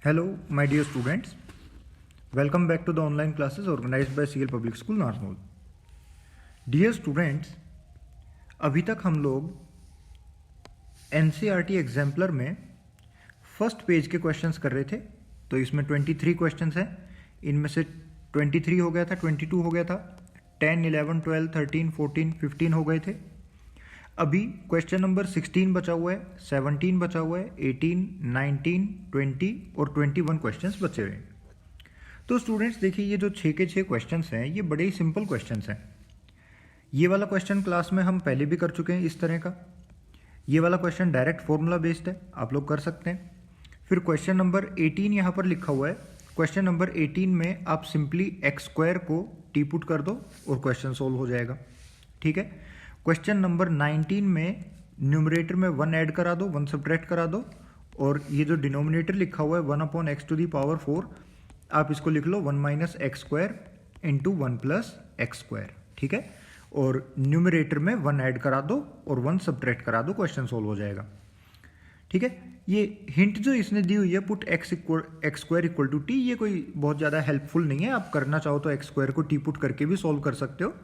Hello, my dear students. Welcome back to the online classes organized by CL Public School Narnaul. Dear students, अभी तक हम लोग NCERT exemplar में first page के questions कर रहे थे. तो इसमें 23 क्वेश्चंस हैं. इनमें से 23 हो गया था, 22 हो गया था, 10, 11, 12, 13, 14, 15 हो गए थे. अभी क्वेश्चन नंबर 16 बचा हुआ है, 17 बचा हुआ है, 18, 19, 20 और 21 क्वेश्चंस बचे हुए हैं. तो स्टूडेंट्स देखिए, ये जो 6 के 6 क्वेश्चंस हैं ये बड़े ही सिंपल क्वेश्चंस हैं. ये वाला क्वेश्चन क्लास में हम पहले भी कर चुके हैं इस तरह का. ये वाला क्वेश्चन डायरेक्ट फॉर्मूला बेस्ड है, आप लोग कर सकते हैं. फिर क्वेश्चन नंबर 18 यहाँ पर लिखा हुआ है. क्वेश्चन नंबर 18 में आप सिंपली एक्स स्क्वायर को टी पुट कर दो और क्वेश्चन सोल्व हो जाएगा. ठीक है. क्वेश्चन नंबर 19 में न्यूमरेटर में 1 ऐड करा दो, 1 सब्ट्रैक्ट करा दो, और ये जो डिनोमिनेटर लिखा हुआ है 1/x⁴, आप इसको लिख लो 1 - x² इंटू 1 + x². ठीक है. और न्यूमरेटर में 1 ऐड करा दो और 1 सब्ट्रैक्ट करा दो, क्वेश्चन सोल्व हो जाएगा. ठीक है. ये हिंट जो इसने दी हुई है पुट x² = t, ये कोई बहुत ज़्यादा हेल्पफुल नहीं है. आप करना चाहो तो x² को टी पुट करके भी सोल्व कर सकते हो.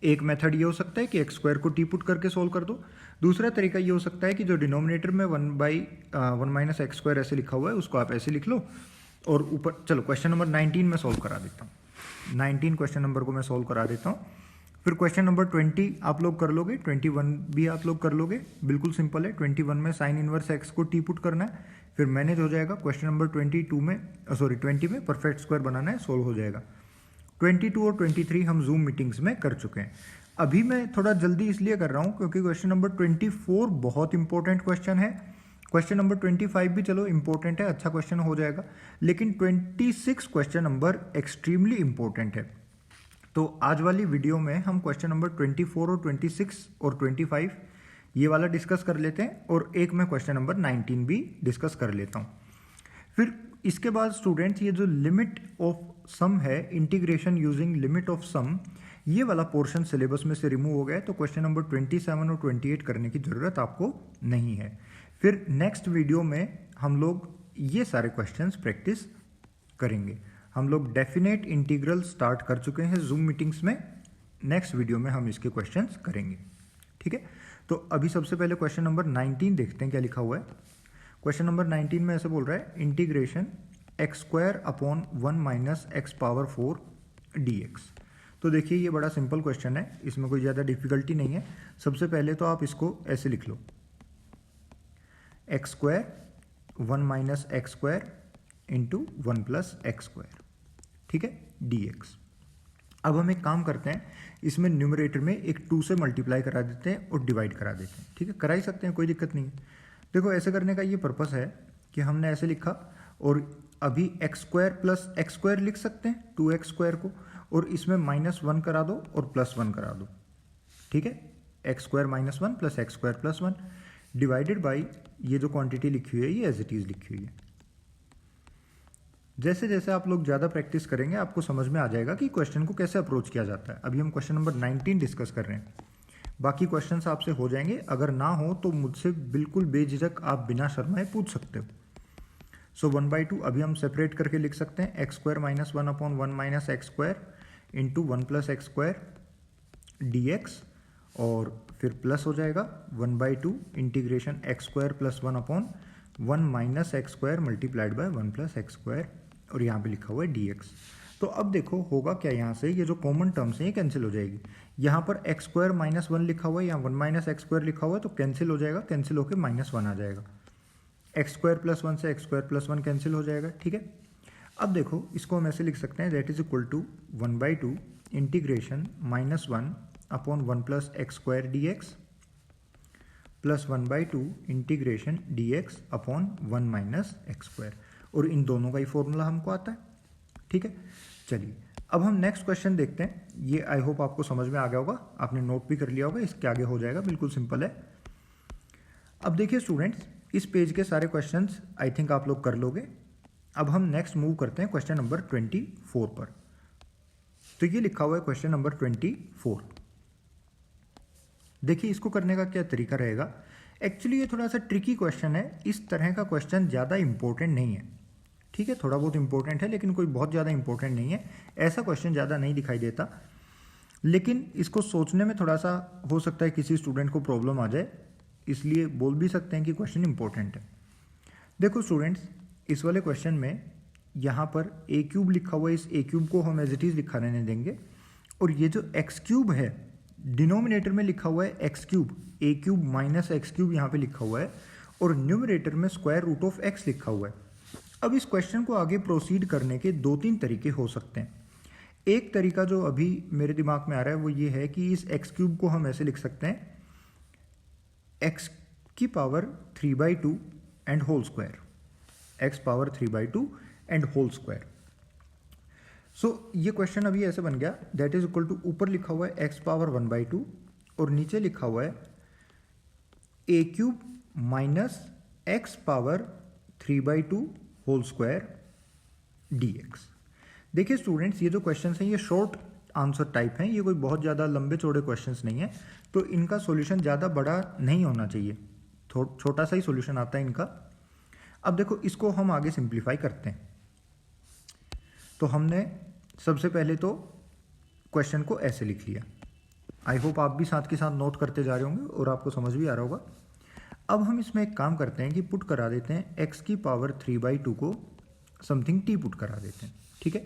एक मेथड ये हो सकता है कि x² को टी पुट करके सोल्व कर दो. दूसरा तरीका ये हो सकता है कि जो डिनोमिनेटर में 1 - x² ऐसे लिखा हुआ है उसको आप ऐसे लिख लो और ऊपर. चलो क्वेश्चन नंबर 19 में सोल्व करा देता हूँ. 19 क्वेश्चन नंबर को मैं सोल्व करा देता हूँ. फिर क्वेश्चन नंबर 20 आप लोग कर लोगे, 21 भी आप लोग कर लोगे. बिल्कुल सिंपल है. 21 में साइन इनवर्स x को टी पुट करना है, फिर मैनेज हो जाएगा. क्वेश्चन नंबर 20 में परफेक्ट स्क्वायर बनाना है, सोल्व हो जाएगा. 22 और 23 हम जूम मीटिंग्स में कर चुके हैं. अभी मैं थोड़ा जल्दी इसलिए कर रहा हूँ क्योंकि क्वेश्चन नंबर 24 बहुत इंपॉर्टेंट क्वेश्चन है. क्वेश्चन नंबर 25 भी चलो इंपॉर्टेंट है, अच्छा क्वेश्चन हो जाएगा. लेकिन 26 क्वेश्चन नंबर एक्सट्रीमली इंपॉर्टेंट है. तो आज वाली वीडियो में हम क्वेश्चन नंबर 24 और 26 और 25 ये वाला डिस्कस कर लेते हैं, और एक मैं क्वेश्चन नंबर 19 भी डिस्कस कर लेता हूँ. फिर इसके बाद स्टूडेंट्स ये जो लिमिट ऑफ सम है, integration using limit of some, ये वाला पोर्शन सिलेबस में से रिमूव हो गया है. तो क्वेश्चन नंबर 27 और 28 करने की ज़रूरत आपको नहीं है. फिर नेक्स्ट वीडियो में हम लोग ये सारे क्वेश्चंस प्रैक्टिस करेंगे. हम लोग डेफिनेट इंटीग्रल स्टार्ट कर चुके हैं जूम मीटिंग्स में. नेक्स्ट वीडियो में हम इसके क्वेश्चंस करेंगे. ठीक है. तो अभी सबसे पहले क्वेश्चन नंबर 19 देखते हैं क्या लिखा हुआ है. क्वेश्चन नंबर 19 में ऐसे बोल रहा है, इंटीग्रेशन x² / x⁴ dx. तो देखिए ये बड़ा सिंपल क्वेश्चन है, इसमें कोई ज़्यादा डिफिकल्टी नहीं है. सबसे पहले तो आप इसको ऐसे लिख लो, x² 1 - x² इंटू 1 + x². ठीक है. dx. अब हम एक काम करते हैं, इसमें न्यूमरेटर में एक 2 से मल्टीप्लाई करा देते हैं और डिवाइड करा देते हैं. ठीक है. करा ही सकते हैं, कोई दिक्कत नहीं है. देखो ऐसे करने का ये पर्पस है कि हमने ऐसे लिखा और अभी x² + x² लिख सकते हैं 2x² को, और इसमें -1 करा दो और +1 करा दो. ठीक है. x² - 1 + x² + 1 डिवाइडेड बाई ये जो क्वांटिटी लिखी हुई है ये एज इट इज लिखी हुई है. जैसे जैसे आप लोग ज़्यादा प्रैक्टिस करेंगे आपको समझ में आ जाएगा कि क्वेश्चन को कैसे अप्रोच किया जाता है. अभी हम क्वेश्चन नंबर 19 डिस्कस कर रहे हैं. बाकी क्वेश्चंस आपसे हो जाएंगे. अगर ना हो तो मुझसे बिल्कुल बेझिझक आप बिना शर्माए पूछ सकते हो. सो 1/2 अभी हम सेपरेट करके लिख सकते हैं, x² - 1/1 - x² into 1 + x² dx, और फिर प्लस हो जाएगा 1/2 integration x² + 1/1 - x² multiplied by 1 + x², और यहाँ पे लिखा हुआ है dx. तो अब देखो होगा क्या, यहाँ से ये जो कॉमन टर्म्स हैं ये कैंसिल हो जाएगी. यहाँ पर x² - 1 लिखा हुआ है, यहाँ 1 - x² लिखा हुआ है, तो कैंसिल हो जाएगा. कैंसिल होकर -1 आ जाएगा. x² + 1 से x² + 1 कैंसिल हो जाएगा. ठीक है. अब देखो इसको हम ऐसे लिख सकते हैं, that is equal to 1/2 integration -1/1 + x² dx plus 1/2 integration dx upon 1 - x², और इन दोनों का ही फॉर्मूला हमको आता है. ठीक है. चलिए अब हम नेक्स्ट क्वेश्चन देखते हैं. ये आई होप आपको समझ में आ गया होगा, आपने नोट भी कर लिया होगा. इसके आगे हो जाएगा, बिल्कुल सिंपल है. अब देखिए स्टूडेंट्स, इस पेज के सारे क्वेश्चंस आई थिंक आप लोग कर लोगे. अब हम नेक्स्ट मूव करते हैं क्वेश्चन नंबर 24 पर. तो ये लिखा हुआ है क्वेश्चन नंबर 24. देखिए इसको करने का क्या तरीका रहेगा. एक्चुअली ये थोड़ा सा ट्रिकी क्वेश्चन है. इस तरह का क्वेश्चन ज़्यादा इंपॉर्टेंट नहीं है. ठीक है, थोड़ा बहुत इंपॉर्टेंट है लेकिन कोई बहुत ज़्यादा इंपॉर्टेंट नहीं है, ऐसा क्वेश्चन ज़्यादा नहीं दिखाई देता, लेकिन इसको सोचने में थोड़ा सा हो सकता है किसी स्टूडेंट को प्रॉब्लम आ जाए, इसलिए बोल भी सकते हैं कि क्वेश्चन इंपॉर्टेंट है। देखो स्टूडेंट्स, इस वाले क्वेश्चन में यहाँ पर ए क्यूब लिखा हुआ है, इस ए क्यूब को हम एज इट इज़ लिखा रहने देंगे, और ये जो एक्स क्यूब है डिनोमिनेटर में लिखा हुआ है एक्स क्यूब, ए क्यूब माइनस एक्स क्यूब यहाँ पे लिखा हुआ है, और न्यूमरेटर में स्क्वायर रूट ऑफ एक्स लिखा हुआ है। अब इस क्वेश्चन को आगे प्रोसीड करने के 2-3 तरीके हो सकते हैं। एक तरीका जो अभी मेरे दिमाग में आ रहा है वो ये है कि इस एक्स क्यूब को हम ऐसे लिख सकते हैं एक्स की power 3/2 and whole square, x power 3/2 and whole square. So ये क्वेश्चन अभी ऐसे बन गया, दैट इज इक्वल टू, ऊपर लिखा हुआ है एक्स पावर 1/2 और नीचे लिखा हुआ है a cube minus x power 3/2 whole square dx। देखिए स्टूडेंट्स, ये जो क्वेश्चन हैं ये शॉर्ट आंसर टाइप हैं, ये कोई बहुत ज़्यादा लंबे चौड़े क्वेश्चंस नहीं है, तो इनका सॉल्यूशन ज़्यादा बड़ा नहीं होना चाहिए, छोटा सा ही सॉल्यूशन आता है इनका। अब देखो इसको हम आगे सिंप्लीफाई करते हैं। तो हमने सबसे पहले तो क्वेश्चन को ऐसे लिख लिया, आई होप आप भी साथ के साथ नोट करते जा रहे होंगे और आपको समझ भी आ रहा होगा। अब हम इसमें एक काम करते हैं कि पुट करा देते हैं एक्स की पावर 3/2 को समथिंग टी पुट करा देते हैं, ठीक है।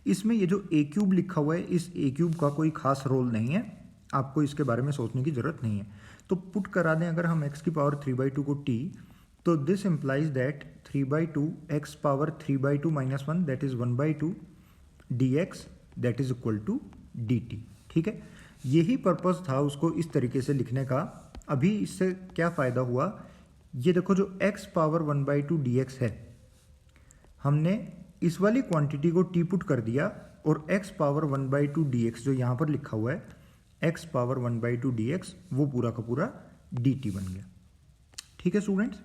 इसमें ये जो ए क्यूब लिखा हुआ है, इस ए क्यूब का कोई खास रोल नहीं है, आपको इसके बारे में सोचने की ज़रूरत नहीं है। तो पुट करा दें अगर हम एक्स की पावर 3/2 को टी, तो this implies that 3/2 x power 3/2 minus 1 that is 1/2 dx that is equal to dt, ठीक है। यही पर्पस था उसको इस तरीके से लिखने का। अभी इससे क्या फ़ायदा हुआ, ये देखो जो x पावर 1/2 dx है, हमने इस वाली क्वांटिटी को टी पुट कर दिया और x पावर 1/2 dx जो यहाँ पर लिखा हुआ है x पावर 1/2 dx वो पूरा का पूरा dt बन गया, ठीक है स्टूडेंट्स।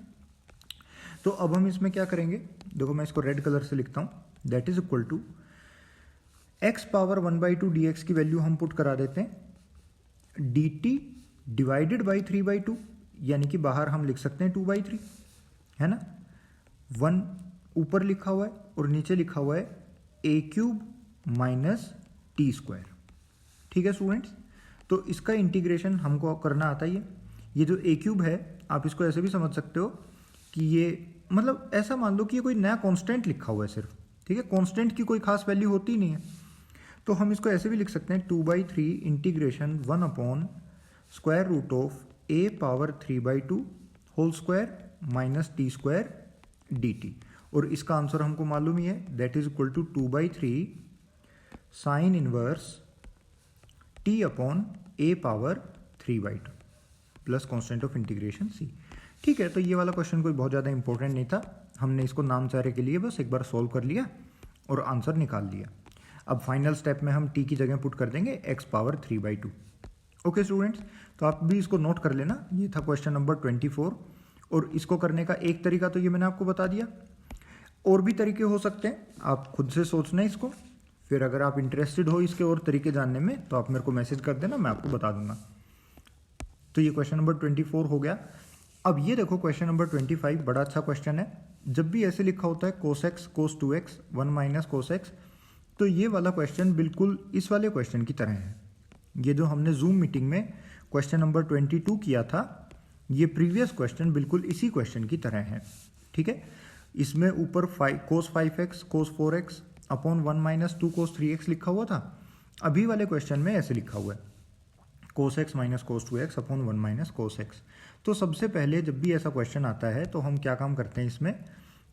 तो अब हम इसमें क्या करेंगे, देखो मैं इसको रेड कलर से लिखता हूँ, that is equal to x power 1/2 dx की वैल्यू हम पुट करा देते हैं dt डिवाइडेड बाई 3/2, यानी कि बाहर हम लिख सकते हैं 2/3, है ना। 1 ऊपर लिखा हुआ है और नीचे लिखा हुआ है a cube minus t square, ठीक है स्टूडेंट्स। तो इसका इंटीग्रेशन हमको करना आता ही है। ये जो ए क्यूब है आप इसको ऐसे भी समझ सकते हो कि ये मतलब ऐसा मान लो कि ये कोई नया कांस्टेंट लिखा हुआ है सिर्फ, ठीक है, कांस्टेंट की कोई खास वैल्यू होती नहीं है। तो हम इसको ऐसे भी लिख सकते हैं 2/3 integration 1 upon square root of a power 3/2 whole square minus t square dt, और इसका आंसर हमको मालूम ही है, that is equal to 2/3 sine inverse t upon a power 3/2 plus constant of integration c, ठीक है। तो ये वाला क्वेश्चन कोई बहुत ज़्यादा इंपॉर्टेंट नहीं था, हमने इसको नामचारे के लिए बस एक बार सॉल्व कर लिया और आंसर निकाल लिया। अब फाइनल स्टेप में हम t की जगह पुट कर देंगे x पावर 3/2। ओके स्टूडेंट्स, तो आप भी इसको नोट कर लेना, ये था क्वेश्चन नंबर 24, और इसको करने का एक तरीका तो ये मैंने आपको बता दिया, और भी तरीके हो सकते हैं, आप खुद से सोचना है इसको, फिर अगर आप इंटरेस्टेड हो इसके और तरीके जानने में तो आप मेरे को मैसेज कर देना, मैं आपको बता दूंगा। तो ये क्वेश्चन नंबर 24 हो गया। अब ये देखो क्वेश्चन नंबर 25 बड़ा अच्छा क्वेश्चन है। जब भी ऐसे लिखा होता है cos x cos 2x 1 minus cos x, तो ये वाला क्वेश्चन बिल्कुल इस वाले क्वेश्चन की तरह है। ये जो हमने जूम मीटिंग में क्वेश्चन नंबर 22 किया था, ये प्रीवियस क्वेश्चन बिल्कुल इसी क्वेश्चन की तरह है, ठीक है। इसमें ऊपर cos 5x cos 4x upon 1 minus 2 cos 3x लिखा हुआ था, अभी वाले क्वेश्चन में ऐसे लिखा हुआ है cos x minus cos 2x upon 1 minus cos x। तो सबसे पहले जब भी ऐसा क्वेश्चन आता है तो हम क्या काम करते हैं, इसमें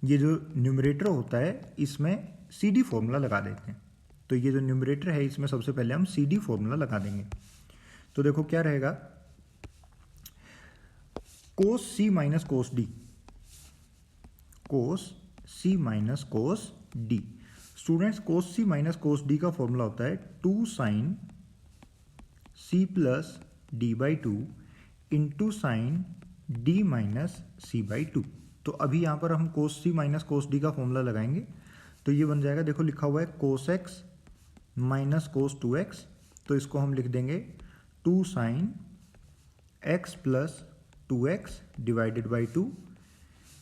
ये जो न्यूमरेटर होता है इसमें CD फॉर्मूला लगा देते हैं। तो ये जो न्यूमरेटर है इसमें सबसे पहले हम CD फॉर्मूला लगा देंगे। तो देखो क्या रहेगा, cos c minus cos d, cos c minus cos d। Students cos c minus cos d का फॉर्मूला होता है 2 sine c plus d/2 into sine d minus c/2। तो अभी यहाँ पर हम cos c minus cos d का formula लगाएंगे, तो ये बन जाएगा, देखो लिखा हुआ है cos x minus cos 2x, तो इसको हम लिख देंगे 2 sine x plus 2x divided by 2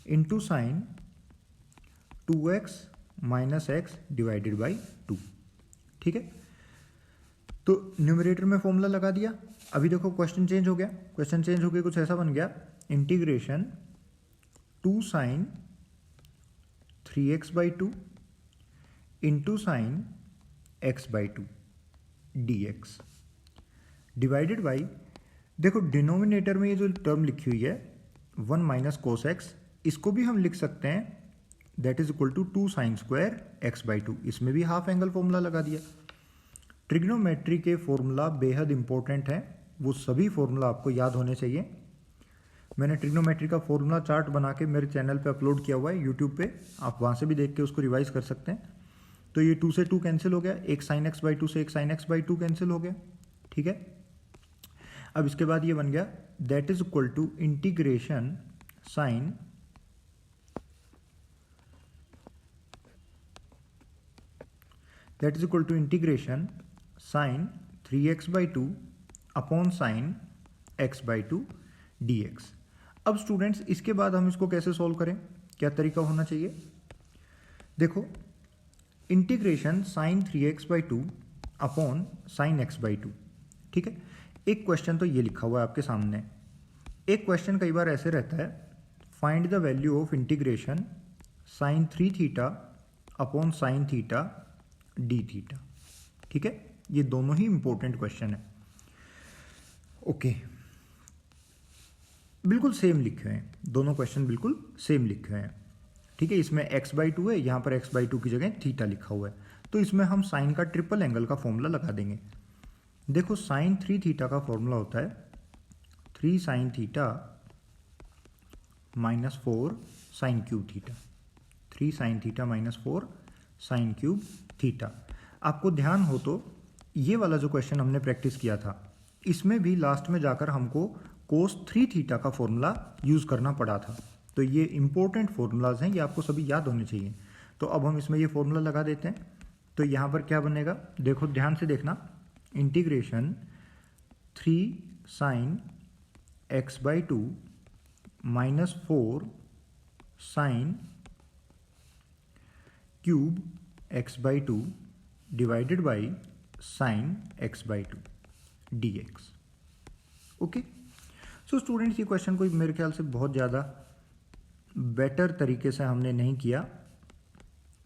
into sine 2x minus x divided by 2। ठीक है, तो न्यूमरेटर में फॉर्मूला लगा दिया। अभी देखो क्वेश्चन चेंज हो गया, क्वेश्चन चेंज होकर कुछ ऐसा बन गया, integration 2 sine 3x by 2 into sine x by 2 dx divided by, देखो डिनोमिनेटर में ये जो टर्म लिखी हुई है 1 माइनस कोस एक्स, इसको भी हम लिख सकते हैं that is equal to 2 sine square x by 2। इसमें भी हाफ एंगल फॉर्मूला लगा दिया। ट्रिग्नोमेट्री के फॉर्मूला बेहद इंपॉर्टेंट हैं, वो सभी फॉर्मूला आपको याद होने चाहिए। मैंने ट्रिग्नोमेट्री का फॉर्मूला चार्ट बना के मेरे चैनल पे अपलोड किया हुआ है यूट्यूब पे, आप वहाँ से भी देख के उसको रिवाइज कर सकते हैं। तो ये 2 से 2 कैंसिल हो गया, एक साइन एक्स बाई 2 से एक साइन एक्स बाई 2 कैंसिल हो गया। ठीक है, अब इसके बाद ये बन गया that is equal to integration sine that is equal to integration sine 3x by 2 upon sine x by 2 dx। अब स्टूडेंट्स इसके बाद हम इसको कैसे सॉल्व करें, क्या तरीका होना चाहिए? देखो integration sine 3x by 2 upon sine x by 2। ठीक है, एक क्वेश्चन तो ये लिखा हुआ है आपके सामने। एक क्वेश्चन कई बार ऐसे रहता है, find the value of integration sine 3 theta upon sine theta d theta. ठीक है, ये दोनों ही इंपॉर्टेंट क्वेश्चन है। ओके, बिल्कुल सेम लिखे हुए हैं दोनों क्वेश्चन, बिल्कुल सेम लिखे हुए हैं। ठीक है, इसमें x बाई 2 है, यहाँ पर x बाई 2 की जगह थीटा लिखा हुआ है, तो इसमें हम साइन का ट्रिपल एंगल का फॉर्मूला लगा देंगे। देखो साइन 3 थीटा का फॉर्मूला होता है 3 sine theta minus 4 sine cube theta, 3 sine theta minus 4 sine cube theta. आपको ध्यान हो तो ये वाला जो क्वेश्चन हमने प्रैक्टिस किया था, इसमें भी लास्ट में जाकर हमको कोस 3 थीटा का फॉर्मूला यूज़ करना पड़ा था। तो ये इंपॉर्टेंट फॉर्मूलाज हैं, ये आपको सभी याद होने चाहिए। तो अब हम इसमें ये फॉर्मूला लगा देते हैं। तो यहाँ पर क्या बनेगा, देखो ध्यान से देखना, integration 3 sine x by 2 minus 4 sine cube x by 2 divided by sine x by 2 dx। Okay, so students ये क्वेश्चन को मेरे ख्याल से बहुत ज़्यादा बेटर तरीके से हमने नहीं किया।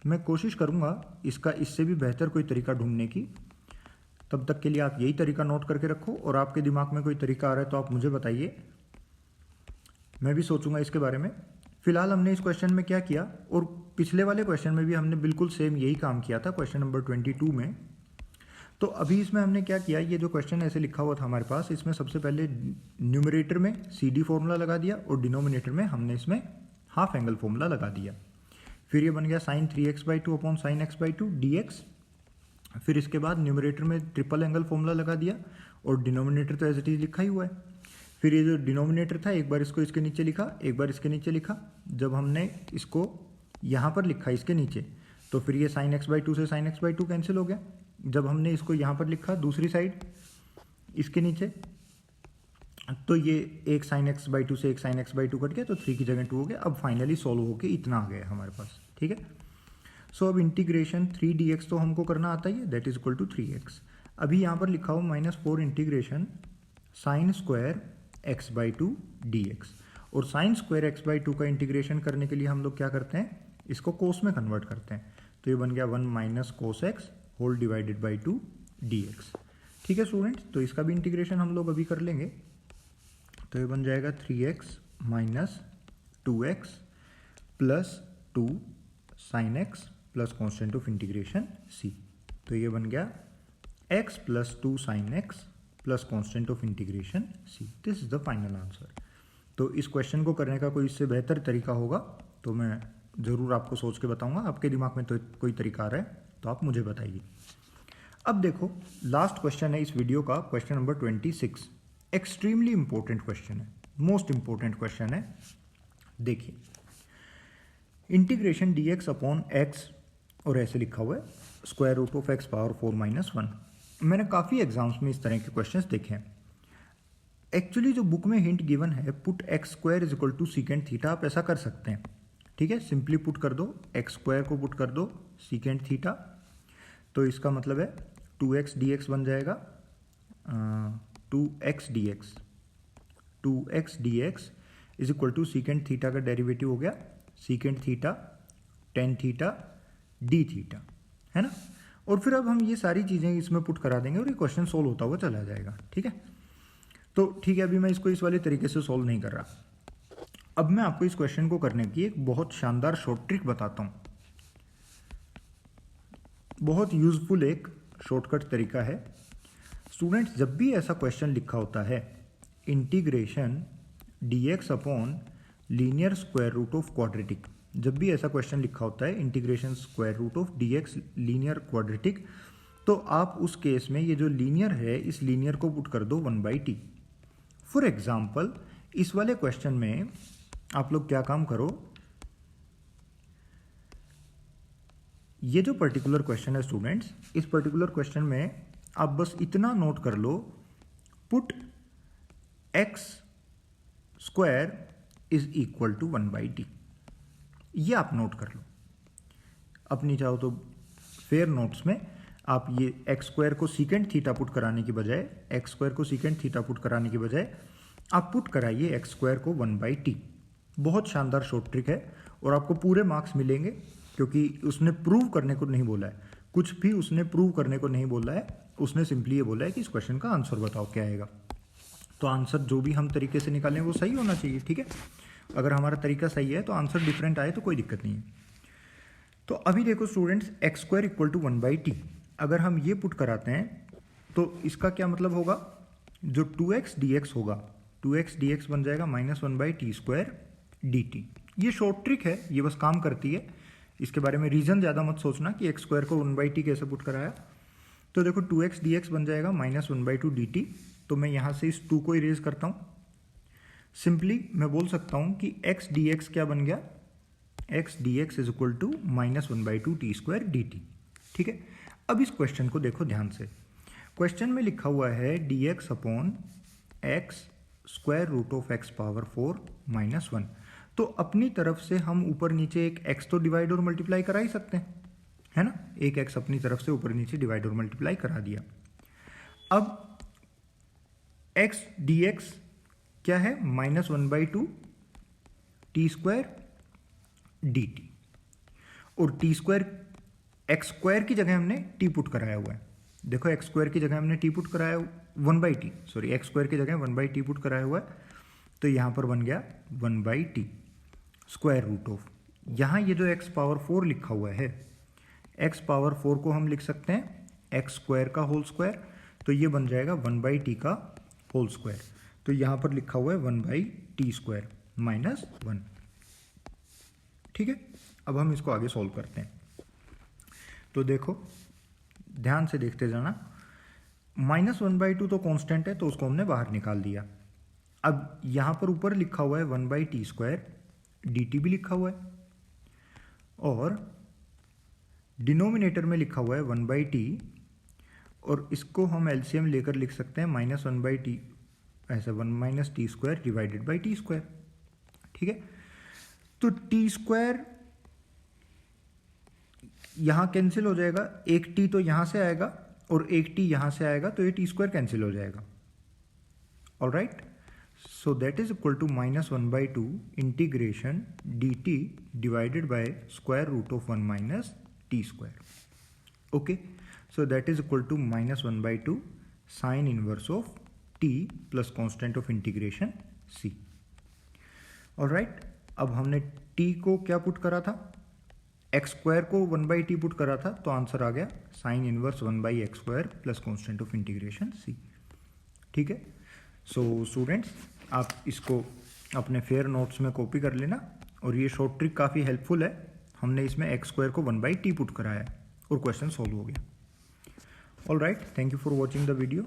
मैं कोशिश करूँगा इसका इससे भी बेहतर कोई तरीका ढूंढने की। तब तक के लिए आप यही तरीका नोट करके रखो, और आपके दिमाग में कोई तरीका आ रहा है तो आप मुझे बताइए, मैं भी सोचूंगा इसके बारे में। फिलहाल हमने इस क्वेश्चन में क्या किया, और पिछले वाले क्वेश्चन में भी हमने बिल्कुल सेम यही काम किया था, क्वेश्चन नंबर 22 में। तो अभी इसमें हमने क्या किया, ये जो क्वेश्चन ऐसे लिखा हुआ था हमारे पास, इसमें सबसे पहले न्यूमरेटर में CD फॉर्मूला लगा दिया, और डिनोमिनेटर में हमने इसमें हाफ एंगल फॉर्मूला लगा दिया। फिर ये बन गया sine 3x by 2 upon sine x by 2 dx। फिर इसके बाद न्यूमरेटर में ट्रिपल एंगल फॉर्मूला लगा दिया, और डिनोमिनेटर तो एज इट इज लिखा ही हुआ है। फिर ये जो डिनोमिनेटर था, एक बार इसको इसके नीचे लिखा, एक बार इसके नीचे लिखा। जब हमने इसको यहाँ पर लिखा इसके नीचे, तो फिर ये साइन x बाई 2 से साइन x बाई 2 कैंसिल हो गया। जब हमने इसको यहाँ पर लिखा दूसरी साइड इसके नीचे, तो ये एक साइन x बाई 2 से एक साइन x बाई 2 कट गया, तो 3 की जगह 2 हो गया। अब फाइनली सॉल्व होके इतना आ गया हमारे पास। ठीक है, सो अब इंटीग्रेशन 3 dx तो हमको करना आता ही है, that is equal to 3x। अभी यहाँ पर लिखा हो minus 4 integration sine square x by 2 dx। और साइन स्क्वायर x बाई 2 का इंटीग्रेशन करने के लिए हम लोग क्या करते हैं, इसको कोस में कन्वर्ट करते हैं। तो ये बन गया 1 minus cos x whole divided by 2 dx। ठीक है स्टूडेंट्स, तो इसका भी इंटीग्रेशन हम लोग अभी कर लेंगे। तो ये बन जाएगा 3x minus 2x plus 2 sine x plus constant of integration c। तो ये बन गया x plus 2 sine x plus constant of integration c। This is the final answer. तो इस क्वेश्चन को करने का कोई इससे बेहतर तरीका होगा तो मैं ज़रूर आपको सोच के बताऊंगा। आपके दिमाग में तो कोई तरीका आ रहा है तो आप मुझे बताइए। अब देखो लास्ट क्वेश्चन है इस वीडियो का, question number 26। Extremely important question है, मोस्ट इंपॉर्टेंट क्वेश्चन है। देखिए इंटीग्रेशन dx अपॉन x, और ऐसे लिखा हुआ है square root of x power 4 minus 1। मैंने काफ़ी एग्जाम्स में इस तरह के क्वेश्चंस देखे हैं। एक्चुअली जो बुक में हिंट गिवन है put x square is equal to secant theta, आप ऐसा कर सकते हैं, ठीक है, सिंपली पुट कर दो, एक्स स्क्वायर को पुट कर दो सीकेंट थीटा, तो इसका मतलब है 2x dx बन जाएगा 2x dx is equal to secant theta का डेरिवेटिव हो गया secant theta tan theta d theta, है ना। और फिर अब हम ये सारी चीज़ें इसमें पुट करा देंगे और ये क्वेश्चन सोल्व होता हुआ चला जाएगा, ठीक है। तो ठीक है, अभी मैं इसको इस वाले तरीके से सोल्व नहीं कर रहा। अब मैं आपको इस क्वेश्चन को करने की एक बहुत शानदार शॉर्ट ट्रिक बताता हूँ, बहुत यूजफुल एक शॉर्टकट तरीका है। स्टूडेंट्स, जब भी ऐसा क्वेश्चन लिखा होता है integration dx upon linear square root of quadratic, जब भी ऐसा क्वेश्चन लिखा होता है integration square root of dx linear quadratic, तो आप उस केस में ये जो लीनियर है इस लीनियर को पुट कर दो 1/t। फॉर एग्जाम्पल इस वाले क्वेश्चन में आप लोग क्या काम करो, ये जो पर्टिकुलर क्वेश्चन है स्टूडेंट्स, इस पर्टिकुलर क्वेश्चन में आप बस इतना नोट कर लो, put x square is equal to 1/t। ये आप नोट कर लो अपनी, चाहो तो फेयर नोट्स में आप ये एक्स स्क्वायर को सीकेंट थीटा पुट कराने की बजाय, एक्स स्क्वायर को सीकेंट थीटा पुट कराने की बजाय आप पुट कराइए एक्स स्क्वायर को 1/t। बहुत शानदार शॉर्ट ट्रिक है और आपको पूरे मार्क्स मिलेंगे, क्योंकि उसने प्रूव करने को नहीं बोला है, कुछ भी उसने प्रूव करने को नहीं बोला है, उसने सिंपली ये बोला है कि इस क्वेश्चन का आंसर बताओ क्या आएगा। तो आंसर जो भी हम तरीके से निकालें वो सही होना चाहिए, ठीक है। अगर हमारा तरीका सही है तो आंसर डिफरेंट आए तो कोई दिक्कत नहीं है। तो अभी देखो students, x square equal to 1/t अगर हम ये पुट कराते हैं तो इसका क्या मतलब होगा, जो 2x dx होगा, 2x dx बन जाएगा -1/t स्क्वायर dt। ये शॉर्ट ट्रिक है, ये बस काम करती है, इसके बारे में रीजन ज़्यादा मत सोचना कि एक्स स्क्वायर को 1/t कैसे पुट कराया। तो देखो 2x dx बन जाएगा -1/2 dt, तो मैं यहाँ से इस 2 को इरेज करता हूँ। सिंपली मैं बोल सकता हूँ कि x dx क्या बन गया, x dx is equal to -1/2 t square dt, ठीक है। अब इस क्वेश्चन को देखो ध्यान से, क्वेश्चन में लिखा हुआ है dx upon x square root of x power 4 -1। तो अपनी तरफ से हम ऊपर नीचे एक x तो डिवाइड और मल्टीप्लाई करा ही सकते हैं, है ना। एक x अपनी तरफ से ऊपर नीचे डिवाइड और मल्टीप्लाई करा दिया। अब x dx क्या है, -1/2 t स्क्वायर dt, और t स्क्वायर एक्स स्क्वायर की जगह हमने t पुट कराया हुआ है। देखो एक्स स्क्वायर की जगह हमने t पुट कराया 1/t, सॉरी एक्स स्क्वायर की जगह 1/t पुट कराया हुआ है, तो यहाँ पर बन गया 1/t स्क्वायर रूट ऑफ, यहाँ ये जो x पावर 4 लिखा हुआ है, x पावर 4 को हम लिख सकते हैं एक्स स्क्वायर का होल स्क्वायर, तो ये बन जाएगा 1/t का होल स्क्वायर। तो यहाँ पर लिखा हुआ है 1/t स्क्वायर -1, ठीक है। अब हम इसको आगे सॉल्व करते हैं। तो देखो ध्यान से देखते जाना, -1/2 तो कांस्टेंट है, तो उसको हमने बाहर निकाल दिया। अब यहाँ पर ऊपर लिखा हुआ है 1/t स्क्वायर dt भी लिखा हुआ है, और डिनोमिनेटर में लिखा हुआ है 1/t, और इसको हम एलसीएम लेकर लिख सकते हैं -1/t, ऐसा 1 - t square divided by t square, ठीक है। तो t स्क्वायर यहाँ कैंसिल हो जाएगा, एक t तो यहाँ से आएगा और एक t यहाँ से आएगा, तो ये t स्क्वायर कैंसिल हो जाएगा। Alright, so that is equal to -1/2 integration dt divided by square root of 1 - t square. Okay, so that is equal to -1/2 sine inverse of t plus constant of integration c। Alright, अब हमने t को क्या put करा था, x square को 1/t put करा था, तो आंसर आ गया sine inverse 1/x square plus constant of integration c, ठीक है। सो स्टूडेंट्स, आप इसको अपने फेयर नोट्स में कॉपी कर लेना, और ये शॉर्ट ट्रिक काफ़ी हेल्पफुल है। हमने इसमें एक्स स्क्वायर को 1/t पुट कराया और क्वेश्चन सॉल्व हो गया। Alright, thank you for watching the video.